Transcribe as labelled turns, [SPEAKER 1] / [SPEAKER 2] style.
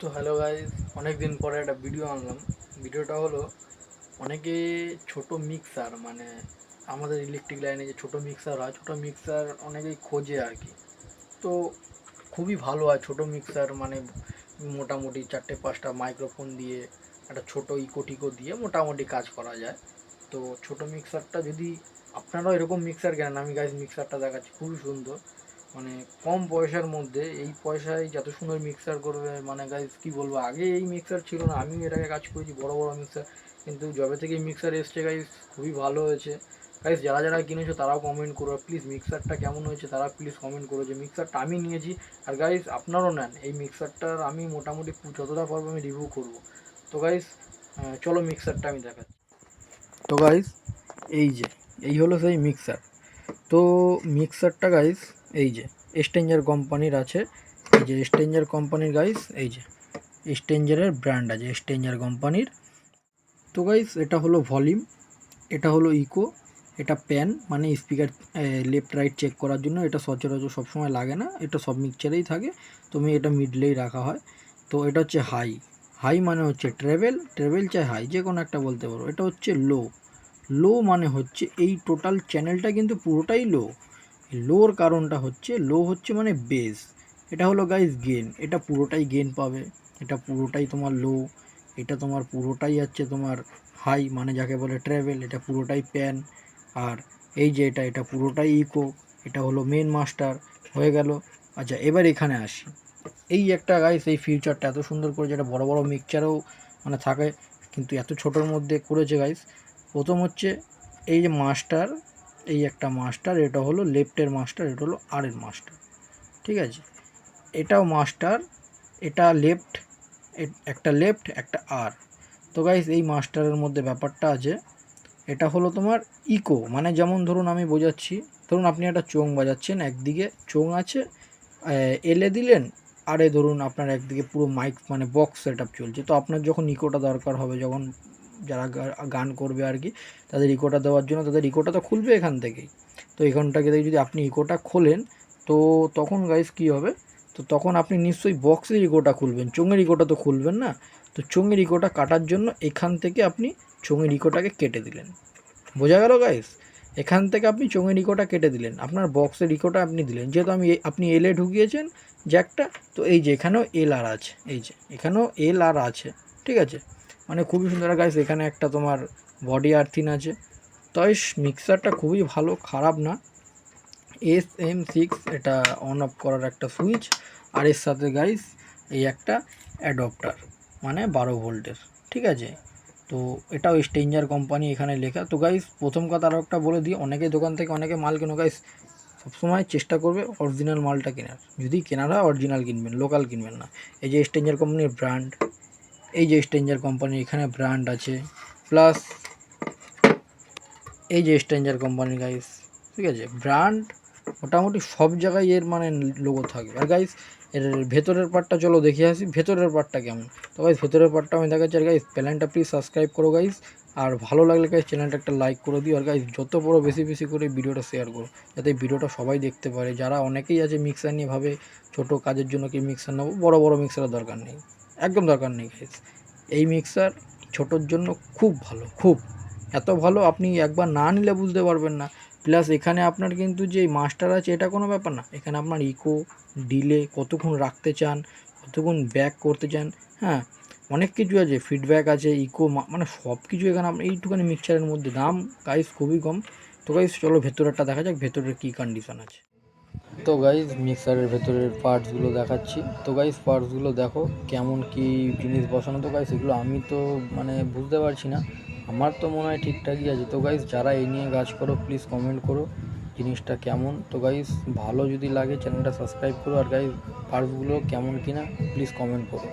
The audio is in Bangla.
[SPEAKER 1] তো হ্যালো গাইস, অনেক দিন পরে একটা ভিডিও আনলাম। ভিডিওটা হলো অনেকে ছোট মিক্সার মানে আমাদের ইলেকট্রিক লাইনে যে ছোট মিক্সার হয়, ছোট মিক্সার অনেকেই খোঁজে আর কি। তো খুবই ভালো হয় ছোট মিক্সার, মানে মোটামুটি 4-5টা মাইক্রোফোন দিয়ে একটা ছোট ইকো টিকো দিয়ে মোটামুটি কাজ করা যায়। তো ছোট মিক্সারটা যদি আপনারাও এরকম মিক্সার কেনেন, আমি গাইস মিক্সারটা দেখাচ্ছি, খুবই সুন্দর। মানে কম পয়সার মধ্যে এই পয়সায় যত সুন্দর মিক্সার করবে, মানে গাইস কি বলবো, আগে এই মিক্সার ছিল না, আমিও এটাকে কাজ করেছি বড় বড় মিক্সার, কিন্তু যবে থেকে এই মিক্সার এসছে গাইস খুবই ভালো হয়েছে। গাইস যারা যারা কিনেছো তারাও কমেন্ট করো প্লিজ, মিক্সারটা কেমন হয়েছে তারা প্লিজ কমেন্ট করো। যে মিক্সারটা আমি নিয়েছি, আর গাইস আপনারাও নেন এই মিক্সারটার, আমি মোটামুটি যতটা পারবো আমি রিভিউ করব। তো গাইস চলো মিক্সারটা আমি দেখাচ্ছি। তো গাইস এই হলো সেই মিক্সার। তো মিক্সারটা গাইস এই যে স্টেঞ্জার কোম্পানির আছে, এই যে স্টেঞ্জার কোম্পানির গাইস, এই যে স্টেঞ্জারের ব্র্যান্ড আছে স্টেঞ্জার কোম্পানির। তো গাইস এটা হলো ভলিউম, এটা হলো ইকো, এটা প্যান মানে স্পিকার লেফট রাইট চেক করার জন্য। এটা সচরাচর সবসময় লাগে না, এটা সব মিক্সচারেই থাকে, তুমি এটা মিডলেই রাখা হয়। তো এটা হচ্ছে হাই, হাই মানে হচ্ছে ট্রেভেল, ট্রেভেল চাই হাই যে কোনো একটা বলতে পারো। এটা হচ্ছে লো, লো মানে হচ্ছে এই টোটাল চ্যানেলটা কিন্তু পুরোটাই লো। লোর কারণটা হচ্ছে লো হচ্ছে মানে বেস। এটা হলো গাইস গেন, এটা পুরোটাই গেন পাবে, এটা পুরোটাই তোমার লো। এটা তোমার পুরোটাই হচ্ছে তোমার হাই মানে যাকে বলে ট্র্যাভেল, এটা পুরোটাই প্যান। আর এই যে এটা পুরোটাই ইকো, এটা হলো মেন মাস্টার হয়ে গেল। আচ্ছা এবার এখানে আসি, এই একটা গাইস এই ফিউচারটা এত সুন্দর করে, যেটা বড় বড় মিক্সচারেও মানে থাকে, কিন্তু এত ছোটোর মধ্যে করেছে গাইস। প্রথম হচ্ছে এই যে মাস্টার, এই একটা মাস্টার, এটা হলো লেফটের মাস্টার, এটা হলো আরের মাস্টার, ঠিক আছে। এটাও মাস্টার, এটা লেফট, একটা লেফট একটা আর। তো গাইস এই মাস্টারের মধ্যে ব্যাপারটা আছে, এটা হলো তোমার ইকো, মানে যেমন ধরুন আমি বোঝাচ্ছি, ধরুন আপনি একটা চোং বাজাচ্ছেন, একদিকে চোং আছে এলে দিলেন, আরে ধরুন আপনার একদিকে পুরো মাইক মানে বক্স সেট আপ চলছে, তো আপনার যখন ইকোটা দরকার হবে, যখন যারা গান করবে আর কি, তাদের ইকোটা দেওয়ার জন্য তাদের ইকোটা তো খুলবে এখান থেকেই। তো এখানটাকে যদি আপনি ইকোটা খোলেন, তো তখন গাইস কী হবে, তো তখন আপনি নিশ্চয়ই বক্সের ইকোটা খুলবেন, চোঙের ইকোটা তো খুলবেন না। তো চোঙের ইকোটা কাটার জন্য এখান থেকে আপনি চোঙের ইকোটাকে কেটে দিলেন, বোঝা গেল গাইস। এখান থেকে আপনি চোঙের ইকোটা কেটে দিলেন, আপনার বক্সের ইকোটা আপনি দিলেন, যেহেতু আপনি এলে ঢুকিয়েছেন জ্যাকটা, তো এই যে এখানেও এল আর আছে, এই যে এখানেও এল আর আছে, ঠিক আছে। মানে খুবই সুন্দর গাইস, এখানে একটা তোমার বডি আর্থিন আছে। তাই মিক্সারটা খুবই ভালো, খারাপ না। SM6 এটা অন অফ করার একটা সুইচ, আর এর সাথে গাইস এই একটা অ্যাডপ্টার মানে 12 ভোল্টের, ঠিক আছে। তো এটাও স্টেঞ্জার কোম্পানি এখানে লেখা। তো গাইস প্রথম কথা আরও একটা বলে দিই, অনেকে দোকান থেকে অনেকে মাল কেনো গাইস, সবসময় চেষ্টা করবে অরিজিনাল মালটা কেনার, যদি কেনার হয় অরিজিনাল কিনবেন, লোকাল কিনবেন না। এই যে স্টেঞ্জার কোম্পানির ব্র্যান্ড, এই যে স্টেঞ্জার কোম্পানির এখানে ব্র্যান্ড আছে, প্লাস এই যে স্টেঞ্জার কোম্পানি গাইস, ঠিক আছে, ব্র্যান্ড মোটামুটি সব জায়গায় এর মানে লোগো থাকে। আর গাইস এর ভেতরের পার্টটা চলো দেখে আসি, ভেতরের পার্টটা কেমন। তো গাইস ভেতরের পার্টটা আমি দেখাচ্ছি। আর গাইস চ্যানেলটা প্লিজ সাবস্ক্রাইব করো গাইস, আর ভালো লাগলে গাইস চ্যানেলটা একটা লাইক করে দিও। আর গাইস যত বড় বেশি বেশি করে ভিডিওটা শেয়ার করো, যাতে ভিডিওটা সবাই দেখতে পারে। যারা অনেকেই আছে মিক্সার নিয়ে ভাবে ছোটো কাজের জন্য কি মিক্সার নেবো, বড় বড় মিক্সারের দরকার নেই, একদম দরকার নেই গাইস। এই মিক্সার ছোটোর জন্য খুব ভালো, খুব এত ভালো আপনি একবার না নিলে বুঝতে পারবেন না। প্লাস এখানে আপনার কিন্তু যে মাস্টার আছে এটা কোনো ব্যাপার না, এখানে আপনার ইকো ডিলে কতক্ষণ রাখতে চান, কতক্ষণ ব্যাক করতে চান, হ্যাঁ অনেক কিছু আছে, ফিডব্যাক আছে, ইকো মানে সব কিছু এখানে আপনার এইটুখানি মিক্সচারের মধ্যে। দাম গাইস খুবই কম। তো গাইস চলো ভেতরেরটা দেখা যাক, ভেতরের কী কন্ডিশন আছে। তো গাইস মিক্সারের ভেতরের পার্টসগুলো দেখাচ্ছি। তো গাইস পার্টসগুলো দেখো কেমন কি জিনিস বসানো। তো গাইস এগুলো আমি তো মানে বুঝতে পারছি না, আমার তো মনে হয় ঠিকঠাকই আছে। তো গাইস যারা এই নিয়ে কাজ করো প্লিজ কমেন্ট করো জিনিসটা কেমন। তো গাইস ভালো যদি লাগে চ্যানেলটা সাবস্ক্রাইব করো, আর গাইস পার্টসগুলো কেমন কিনা প্লিজ কমেন্ট করো।